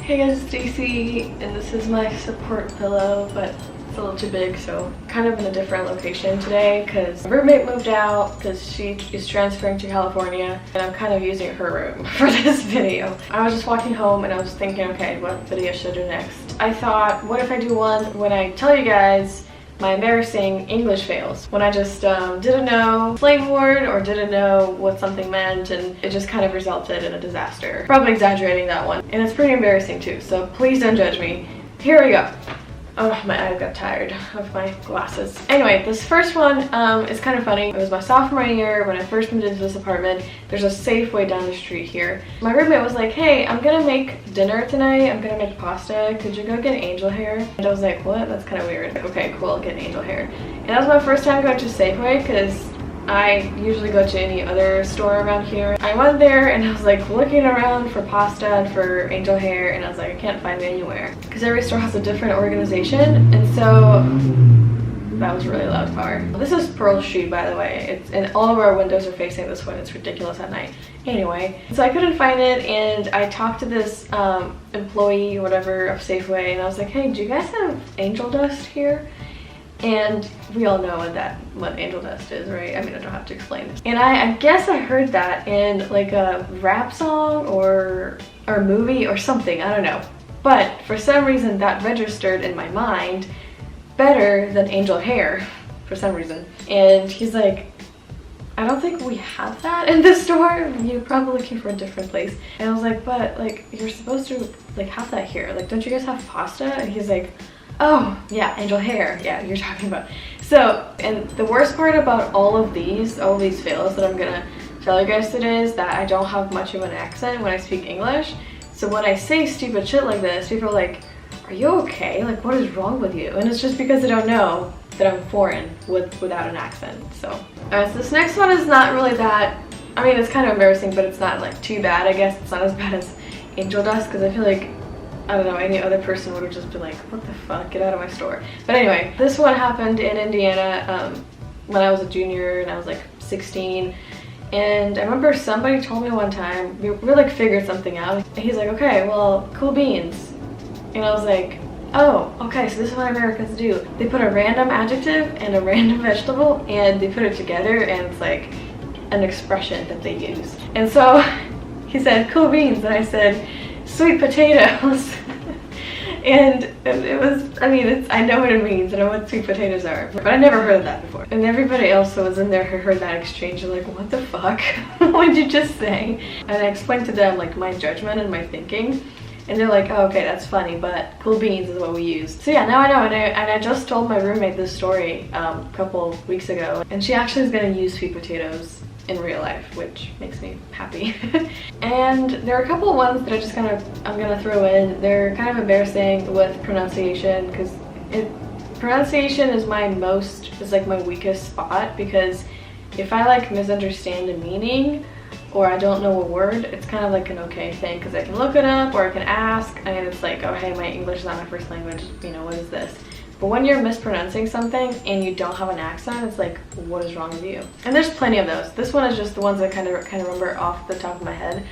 Hey guys, it's Stacy, and this is my support pillow, but it's a little too big, so kind of in a different location today because my roommate moved out because she is transferring to California, and I'm kind of using her room for this video. I was just walking home and I was thinking, okay, what video should I do next? I thought, what if I do one when I tell you guys my embarrassing English fails, when I just didn't know slang word or didn't know what something meant, and it just kind of resulted in a disaster. Probably exaggerating that one, and it's pretty embarrassing too, so please don't judge me. Here we go. Oh, my eye got tired of my glasses. Anyway, this first one is kind of funny. It was my sophomore year when I first moved into this apartment. There's a Safeway down the street here. My roommate was like, hey, I'm gonna make dinner tonight. I'm gonna make pasta. Could you go get angel hair? And I was like, what? That's kind of weird. Like, okay, cool, I'll get angel hair. And that was my first time going to Safeway because I usually go to any other store around here. I went there and I was like looking around for pasta and for angel hair, and I was like, I can't find it anywhere because every store has a different organization, and so that was really loud power. This is Pearl Street, by the way. And all of our windows are facing this way. It's ridiculous at night. Anyway, so I couldn't find it, and I talked to this employee or whatever of Safeway, and I was like, hey, do you guys have angel dust here? And we all know what angel dust is, right? I mean, I don't have to explain this. And I guess I heard that in like a rap song or a movie or something, I don't know. But for some reason that registered in my mind better than angel hair for some reason. And he's like, I don't think we have that in this store. You're probably looking for a different place. And I was like, but like, you're supposed to like have that here. Like, don't you guys have pasta? And he's like, oh, yeah, angel hair. Yeah, you're talking about. So, and the worst part about all of these fails that I'm gonna tell you guys today is that I don't have much of an accent when I speak English. So when I say stupid shit like this, people are like, are you okay? Like, what is wrong with you? And it's just because they don't know that I'm foreign without an accent, so. Alright, so this next one is not really that, I mean, it's kind of embarrassing, but it's not like too bad, I guess. It's not as bad as angel dust, because I feel like, I don't know, any other person would have just been like, what the fuck, get out of my store. But anyway, this one happened in Indiana when I was a junior and I was like 16. And I remember somebody told me one time, we like figured something out. And he's like, okay, well, cool beans. And I was like, oh, okay, so this is what Americans do. They put a random adjective and a random vegetable and they put it together, and it's like an expression that they use. And so he said, cool beans, and I said, sweet potatoes. And it was, I mean, I know what it means, I know what sweet potatoes are, but I never heard of that before. And everybody else who was in there who heard that exchange, they're like, what the fuck? What did you just say? And I explained to them like my judgment and my thinking, and they're like, oh, okay, that's funny, but cool beans is what we use. So yeah, now I know, and I just told my roommate this story a couple of weeks ago, and she actually is gonna use sweet potatoes in real life, which makes me happy. And there are a couple of ones that I'm gonna throw in. They're kind of embarrassing with pronunciation, because pronunciation is like my weakest spot, because if I like misunderstand a meaning or I don't know a word, it's kind of like an okay thing, because I can look it up or I can ask, and it's like, oh hey, my English is not my first language, you know, what is this? But when you're mispronouncing something and you don't have an accent, it's like, what is wrong with you? And there's plenty of those. This one is just the ones I kind of remember off the top of my head.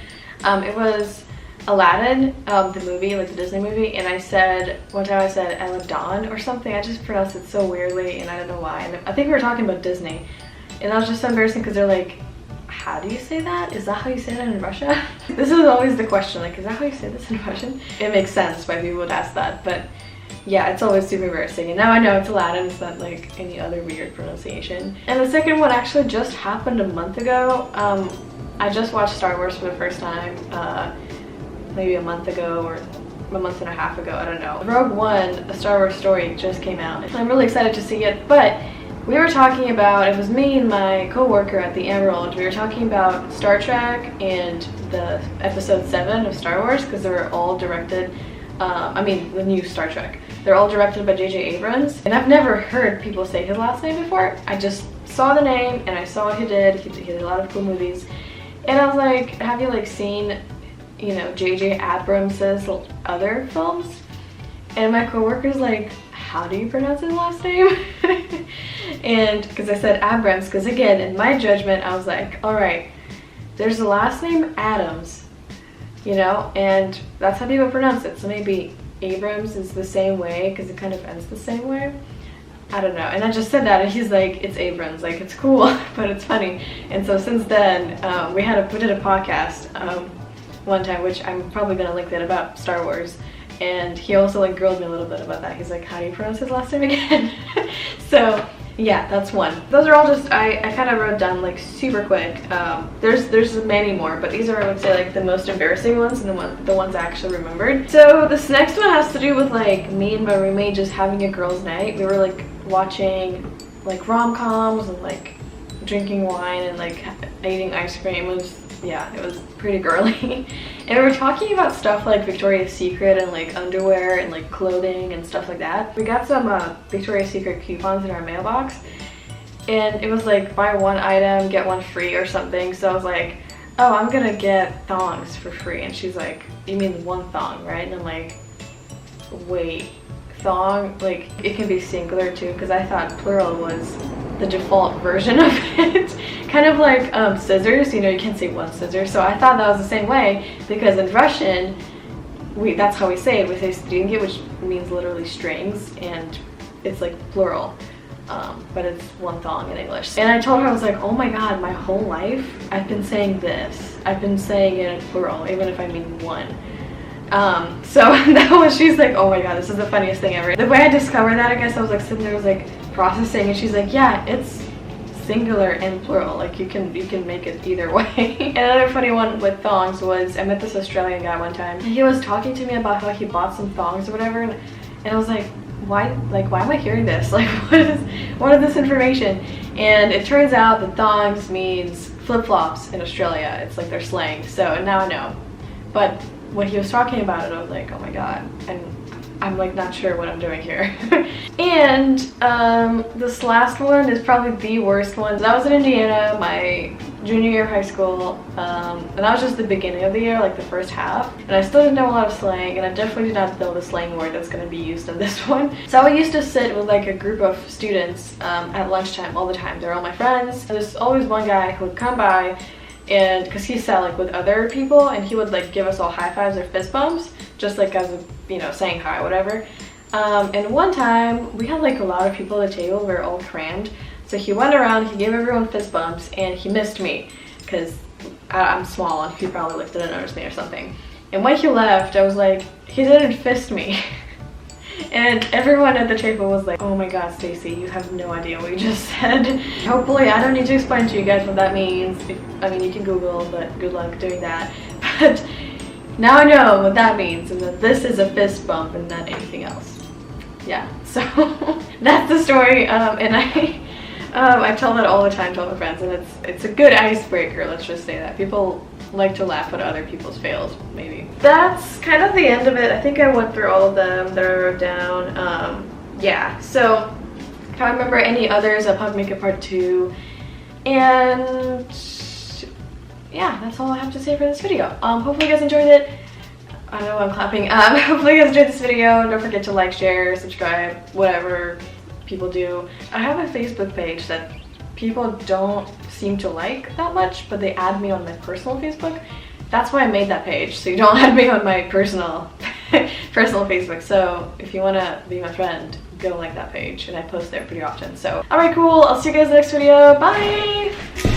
It was Aladdin, the movie, like the Disney movie, and one time I said Aladdin or something. I just pronounced it so weirdly, and I don't know why. And I think we were talking about Disney, and that was just so embarrassing because they're like, how do you say that? Is that how you say that in Russia? This is always the question, like, is that how you say this in Russian? It makes sense why people would ask that, but yeah, it's always super embarrassing. And now I know it's Aladdin, it's not like any other weird pronunciation. And the second one actually just happened a month ago. I just watched Star Wars for the first time, maybe a month ago or a month and a half ago, I don't know. Rogue One, A Star Wars Story, just came out. I'm really excited to see it, but we were talking about, it was me and my co-worker at the Emerald, we were talking about Star Trek and the episode 7 of Star Wars, because they were all directed, the new Star Trek. They're all directed by J.J. Abrams, and I've never heard people say his last name before. I just saw the name and I saw what he did. He did a lot of cool movies, and I was like, have you like seen, you know, J.J. Abrams' other films? And my coworker's like, how do you pronounce his last name? And because I said Abrams, because again, in my judgment, I was like, all right, there's the last name Adams, you know, and that's how people pronounce it. So maybe Abrams is the same way because it kind of ends the same way. I don't know. And I just said that and he's like, it's Abrams, like it's cool, but it's funny. And so since then, we did a podcast one time, which I'm probably gonna link that, about Star Wars. And he also like grilled me a little bit about that. He's like, how do you pronounce his last name again? So yeah, that's one. Those are all just, I kind of wrote down like super quick. There's many more, but these are, I would say, like the most embarrassing ones and the ones I actually remembered. So this next one has to do with like me and my roommate just having a girls' night. We were like watching like rom-coms and like drinking wine and like eating ice cream. It was pretty girly. And we were talking about stuff like Victoria's Secret and like underwear and like clothing and stuff like that. We got some Victoria's Secret coupons in our mailbox, and it was like buy one item, get one free or something. So I was like, oh, I'm gonna get thongs for free. And she's like, you mean one thong, right? And I'm like, wait, thong? Like, it can be singular too, because I thought plural was the default version of it. Kind of like scissors, you know, you can't say one scissor. So I thought that was the same way, because in Russian, that's how we say it. We say stingi, which means literally strings, and it's like plural. But it's one thong in English. And I told her, I was like, oh my god, my whole life I've been saying this. I've been saying it in plural, even if I mean one. So that was, she's like, oh my god, this is the funniest thing ever. The way I discovered that, I guess I was like sitting there, was like processing, and she's like, yeah, it's singular and plural, like you can make it either way. Another funny one with thongs was, I met this Australian guy one time, and he was talking to me about how he bought some thongs or whatever, and I was like, why am I hearing this? Like, what is this information? And it turns out that thongs means flip-flops in Australia. It's like their slang. So now I know. But when he was talking about it, I was like, oh my god, and I'm like not sure what I'm doing here. And this last one is probably the worst one. So I was in Indiana my junior year of high school, and that was just the beginning of the year, like the first half, and I still didn't know a lot of slang, and I definitely did not know the slang word that's going to be used in this one. So I used to sit with like a group of students at lunchtime all the time. They're all my friends. There's always one guy who would come by, and because he sat like with other people, and he would like give us all high fives or fist bumps, just like as a, you know, saying hi, whatever. And one time we had like a lot of people at the table. We were all crammed. So he went around, he gave everyone fist bumps, and he missed me because I'm small and he probably like didn't notice me or something. And when he left, I was like, he didn't fist me. And everyone at the table was like, oh my god, Stacy, you have no idea what you just said. Hopefully I don't need to explain to you guys what that means. I mean, you can Google, but good luck doing that. But now I know what that means, and that this is a fist bump and not anything else. Yeah, so that's the story, and I tell that all the time to all my friends, and it's a good icebreaker, let's just say that. People like to laugh at other people's fails, maybe. That's kind of the end of it. I think I went through all of them that I wrote down. Yeah, so if I remember any others, I'll probably make a part 2. And yeah, that's all I have to say for this video. Hopefully you guys enjoyed it. I know I'm clapping. Hopefully you guys enjoyed this video. Don't forget to like, share, subscribe, whatever people do. I have a Facebook page that people don't seem to like that much, but they add me on my personal Facebook. That's why I made that page, so you don't add me on my personal Facebook. So if you want to be my friend, go like that page, and I post there pretty often. So alright, cool, I'll see you guys in the next video. Bye!